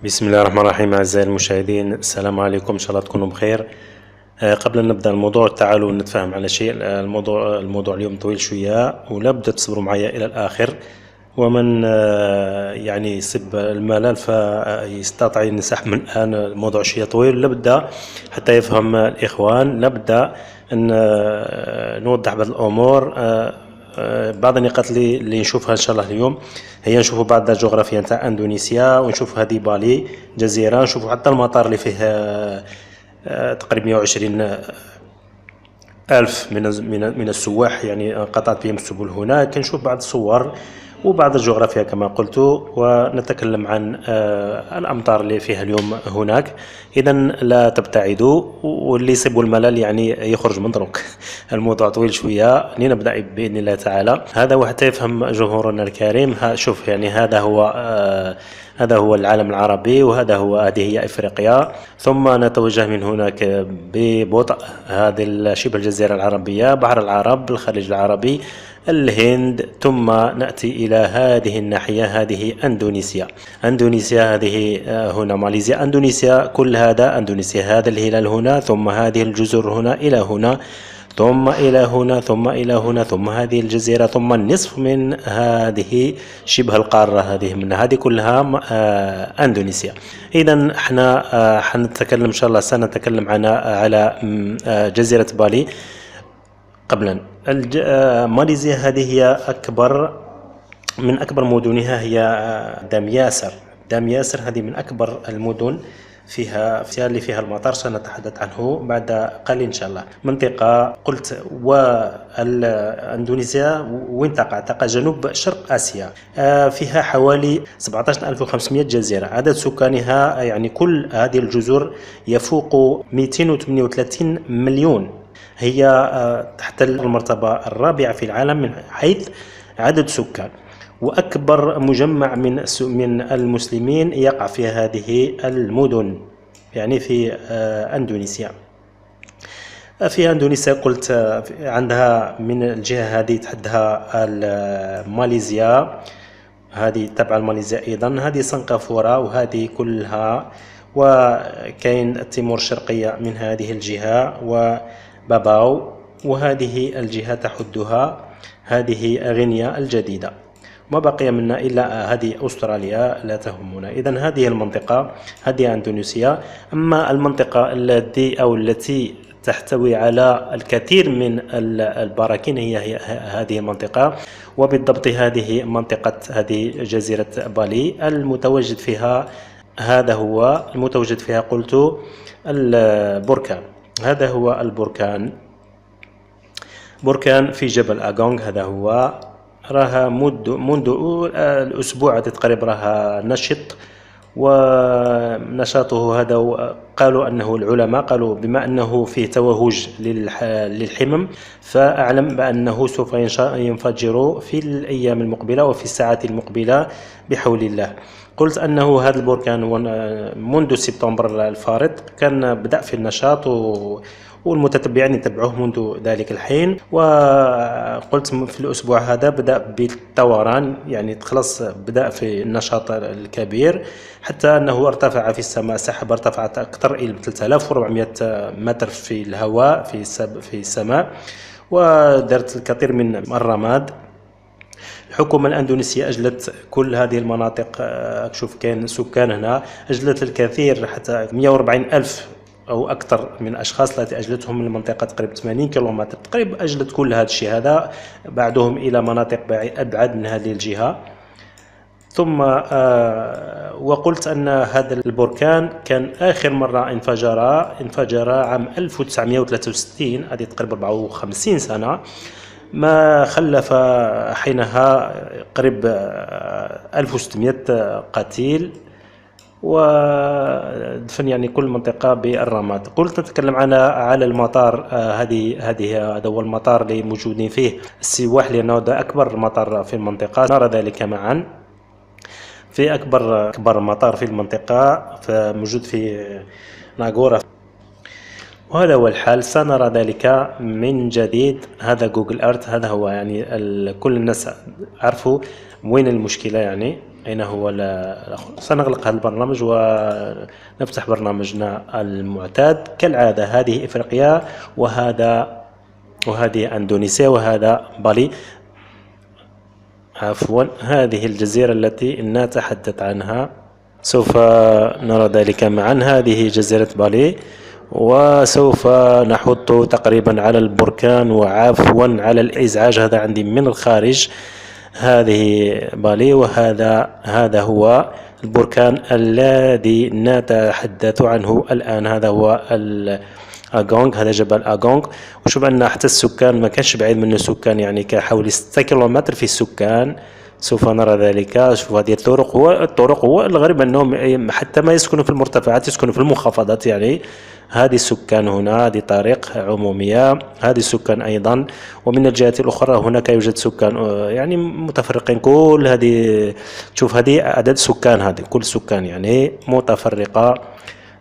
بسم الله الرحمن الرحيم. أعزائي المشاهدين، السلام عليكم، إن شاء الله تكونوا بخير. قبل أن نبدأ الموضوع تعالوا نتفاهم على شيء. الموضوع اليوم طويل شوية ولا بدأ تصبروا معي إلى الآخر. ومن يعني يسب الملل فيستطيع ينسحب من الآن. الموضوع شوية طويل لابد حتى يفهم الإخوان. لابد أن نوضح بعض الأمور. بعض النقاط اللي نشوفها ان شاء الله اليوم هي نشوفوا بعض الجغرافيا نتاع اندونيسيا، ونشوف هذه بالي جزيره، نشوفوا حتى المطار اللي فيه تقريبا 120 ألف من السواح، يعني قطعت بهم السبل هناك. نشوف بعض الصور وبعض الجغرافيا كما قلت، ونتكلم عن الأمطار اللي فيها اليوم هناك. إذا لا تبتعدوا، واللي يصيبوا الملل يعني يخرج من دروك. الموضوع طويل شوية، لنبدأ بإذن الله تعالى. هذا وحتى يفهم جمهورنا الكريم. شوف يعني هذا هو العالم العربي، هذه هي إفريقيا. ثم نتوجه من هناك ببطء هذه شبه الجزيرة العربية، بحر العرب، الخليج العربي، الهند، ثم نأتي إلى هذه الناحية، هذه أندونيسيا هذه هنا ماليزيا، أندونيسيا كل هذا أندونيسيا، هذا الهلال هنا، ثم هذه الجزر هنا إلى هنا، ثم إلى هنا، ثم إلى هنا، ثم هذه الجزيرة، ثم النصف من هذه شبه القارة، هذه كلها أندونيسيا. إذا احنا حنتكلم إن شاء الله، سنتكلم على جزيرة بالي. قبلا ماليزيا هذه هي من أكبر مدنها، هي دام ياسر هذه من أكبر المدن فيها اللي فيها المطار. سنتحدث عنه بعد قليل إن شاء الله. منطقة قلت، وأندونيسيا وين تقع جنوب شرق آسيا. فيها حوالي 17500 جزيرة. عدد سكانها يعني كل هذه الجزر يفوق 238 مليون. هي تحت المرتبة الرابعة في العالم من حيث عدد سكان، وأكبر مجمع من المسلمين يقع في هذه المدن، يعني في أندونيسيا. في أندونيسيا قلت عندها من الجهة هذه تحدها ماليزيا، هذه تبع ماليزيا أيضا، هذه سنغافورة، وهذه كلها، وكاين تيمور الشرقية من هذه الجهة، وباباو، وهذه الجهة تحدها هذه غينيا الجديدة. ما بقي منا إلا هذه أستراليا لا تهمنا. إذن هذه المنطقة، هذه أندونيسيا. أما المنطقة التي تحتوي على الكثير من البراكين هي هذه المنطقة، وبالضبط هذه هذه جزيرة بالي. المتواجد فيها قلت البركان. هذا هو بركان في جبل أغونغ. هذا هو راها منذ الأسبوع تقريبا راها نشط، ونشاطه هذا قالوا أنه العلماء قالوا بما أنه فيه توهج للحمم، فأعلم بأنه سوف ينفجر في الأيام المقبلة وفي الساعات المقبلة بحول الله. قلت أنه هذا البركان منذ سبتمبر الفارط كان بدأ في النشاط، والمتتبعين يتبعوه منذ ذلك الحين. وقلت في الأسبوع هذا بدأ بالطوران، يعني خلاص بدأ في النشاط الكبير، حتى أنه ارتفع في السماء. سحب ارتفعت أكثر إلى 3400 متر في الهواء في السماء، ودرت الكثير من الرماد. الحكومة الأندونيسية أجلت كل هذه المناطق. شوف كان سكان هنا، أجلت الكثير، حتى 140 ألف أو أكثر من أشخاص التي أجلتهم من المنطقة تقريبا 80 كيلومتر تقريبا. أجلت كل هذا الشيء، هذا بعدهم إلى مناطق أبعد من هذه الجهة. ثم وقلت أن هذا البركان كان آخر مرة انفجر عام 1963، هذه تقريبا 54 سنة. ما خلف حينها قريب 1600 قتيل، ودفن يعني كل منطقة بالرماد. قلت نتكلم على المطار. هذا هو المطار اللي موجودين فيه السواح، لأنه هذا أكبر مطار في المنطقة. نرى ذلك معا. في أكبر مطار في المنطقة موجود في ناغورا، وهذا هو الحال. سنرى ذلك من جديد. هذا جوجل أرث، هذا هو يعني كل الناس عرفوا وين المشكلة يعني. أين هو الآخر؟ سنغلق هذا البرنامج ونفتح برنامجنا المعتاد كالعادة. هذه إفريقيا وهذه أندونيسيا وهذا بالي، عفوا هذه الجزيرة التي نتحدث عنها. سوف نرى ذلك معا. هذه جزيرة بالي، وسوف نحط تقريبا على البركان وعفوا على الإزعاج، هذا عندي من الخارج. هذه بالي، هذا هو البركان الذي نتحدث عنه الآن. هذا هو أغونغ، هذا جبل أغونغ. وشوف أن حتى السكان ما كانش بعيد منه سكان، يعني كحوالي 6 كيلومتر في السكان. سوف نرى ذلك. شوف هذه الطرق هو الغريب أنهم حتى ما يسكنوا في المرتفعات، يسكنوا في المنخفضات. يعني هذه السكان هنا، هذه طريق عمومية، هذه السكان أيضا. ومن الجهة الأخرى هناك يوجد سكان يعني متفرقين. كل هذه تشوف هذه عدد سكان، هذه كل سكان يعني متفرقة،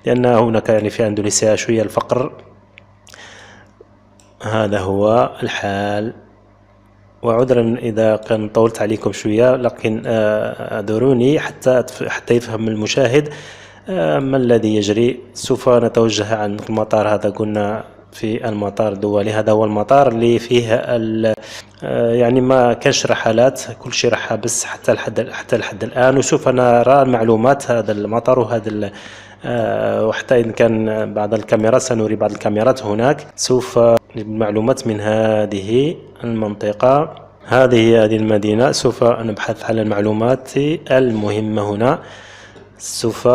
لأن هناك يعني في أندونيسيا شوية الفقر. هذا هو الحال. وعذرا إذا كان طولت عليكم شوية، لكن أعذروني حتى يفهم المشاهد ما الذي يجري. سوف نتوجه عن المطار. هذا قلنا في المطار الدولي. هذا هو المطار اللي فيه يعني ما كانش رحلات، كل شيء راح بس حتى لحد الآن. وسوف نرى معلومات هذا المطار وهذا وحتى إن كان بعض الكاميرات سنري بعض الكاميرات هناك. سوف معلومات من هذه المنطقة. هذه المدينة. سوف نبحث على المعلومات المهمة هنا. سوف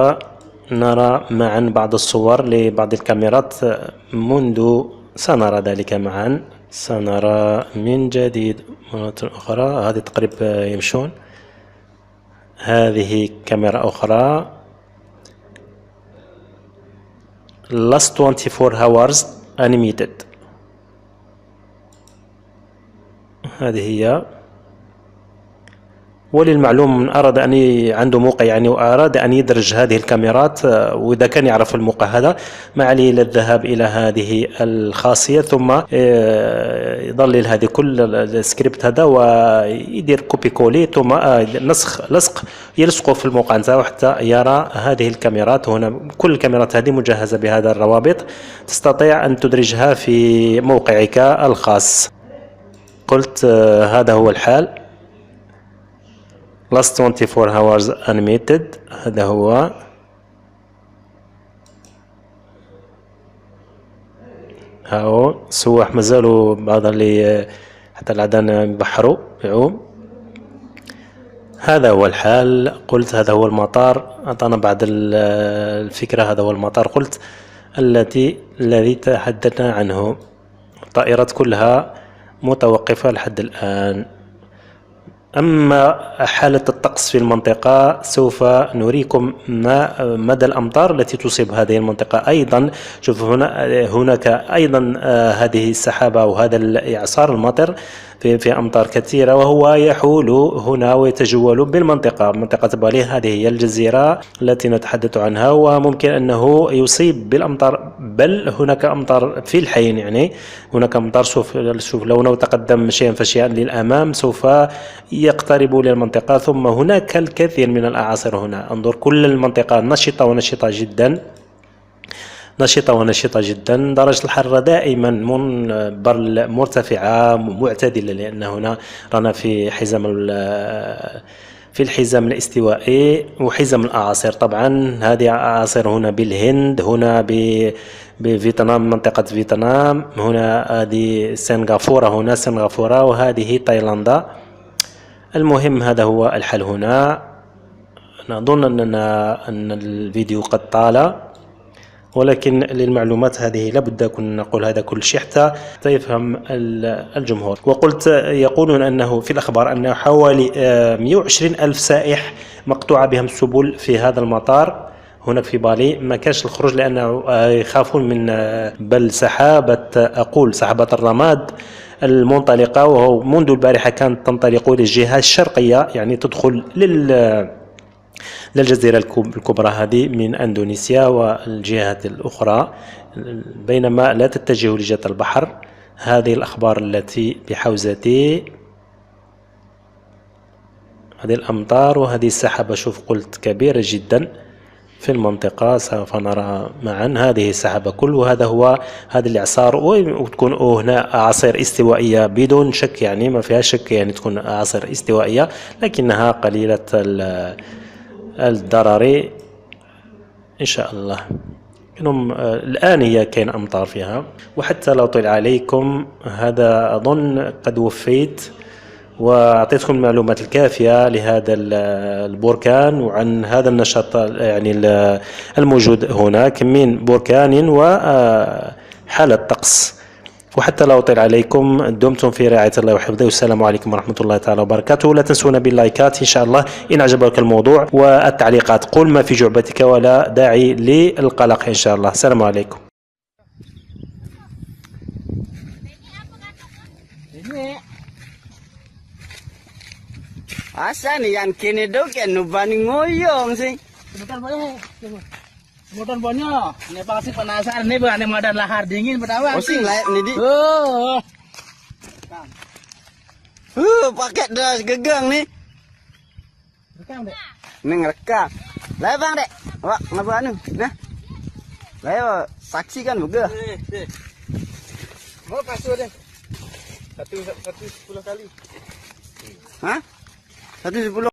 نرى معا بعض الصور لبعض الكاميرات سنرى ذلك معا. سنرى من جديد مرة أخرى. هذه تقريبا يمشون. هذه كاميرا أخرى. last 24 hours animated. هذه هي. وللمعلوم من أراد أن عنده موقع يعني وأراد أن يدرج هذه الكاميرات، وإذا كان يعرف الموقع هذا، ما عليه إلا الذهاب إلى هذه الخاصية ثم يضلل هذه كل السكريبت هذا ويدير كوبي كولي ثم لصق يلصقه في الموقع نتاعو حتى يرى هذه الكاميرات. هنا كل الكاميرات هذه مجهزة بهذا الروابط، تستطيع أن تدرجها في موقعك الخاص. قلت هذا هو الحال. last 24 hours animated. هذا هو. هاو سواح مازالوا بعض اللي حتى العدن يبحروا يعوم. هذا هو الحال. قلت هذا هو المطار. أعطانا بعض الفكرة. هذا هو المطار قلت الذي تحدثنا عنه. الطائرات كلها متوقفة لحد الآن. أما حالة الطقس في المنطقة سوف نريكم مدى الأمطار التي تصيب هذه المنطقة. أيضا شوف هناك أيضا هذه السحابة وهذا الإعصار المطر في أمطار كثيرة، وهو يحول هنا ويتجول بالمنطقة. منطقة بالي هذه هي الجزيرة التي نتحدث عنها، وممكن أنه يصيب بالأمطار، بل هناك أمطار في الحين. يعني هناك أمطار. شوف لو تقدم شيئا فشيئا للأمام سوف يقترب للمنطقة. ثم هناك الكثير من الأعاصير هنا. انظر كل المنطقة نشطة ونشطة جدا، نشطة جدا. درجة الحرارة دائما مرتفعة معتدلة، لأن هنا رانا في الحزام الاستوائي وحزام الأعاصير. طبعا هذه أعاصير هنا بالهند، هنا بفيتنام، منطقة فيتنام، هنا هذه سنغافورة، وهذه تايلاندا. المهم هذا هو الحال هنا. نظن أن الفيديو قد طال، ولكن للمعلومات هذه لابد أن نقول هذا كل شيء حتى يفهم الجمهور. وقلت يقولون أنه في الأخبار أنه حوالي 120 ألف سائح مقطوعة بهم السبل في هذا المطار هناك في بالي. ما كانش الخروج لأنه يخافون من بل سحابة الرماد المنطلقة، وهو منذ البارحة كانت تنطلق للجهة الشرقية، يعني تدخل للجزيرة الكبرى هذه من أندونيسيا والجهة الأخرى، بينما لا تتجه لجهة البحر. هذه الأخبار التي بحوزتي. هذه الأمطار وهذه السحابة، شوف قلت كبيرة جدا في المنطقة. سوف نرى معا هذه السحابة كل، وهذا هو هذا الإعصار، وتكون هنا أعاصير استوائية بدون شك، يعني ما فيها شك، يعني تكون أعاصير استوائية لكنها قليلة الضرر إن شاء الله. الآن هي كاين أمطار فيها. وحتى لو طلع عليكم هذا أظن قد وفيت وأعطيتكم المعلومات الكافية لهذا البركان وعن هذا النشاط يعني الموجود هناك من بركان وحالة طقس. وحتى لو طلع عليكم دمتم في رعاية الله وحفظه، والسلام عليكم ورحمة الله تعالى وبركاته. لا تنسونا باللايكات إن شاء الله إن عجبك الموضوع، والتعليقات، قل ما في جعبتك ولا داعي للقلق إن شاء الله. السلام عليكم. Asa nih yang kini dok yang nubani ngoyong sih. Motor banyak. Ini pasti penasaran nih bukan modal lahar dingin berapa? Oh sih layak nih di. Pakai das gegang nih. Rekam deh. Nih ngerekam. Lah bang dek. Wah ngapa anu? Nah. Lah saksikan juga. Mau kasih deh. Satu 10 kali. Hah? 110.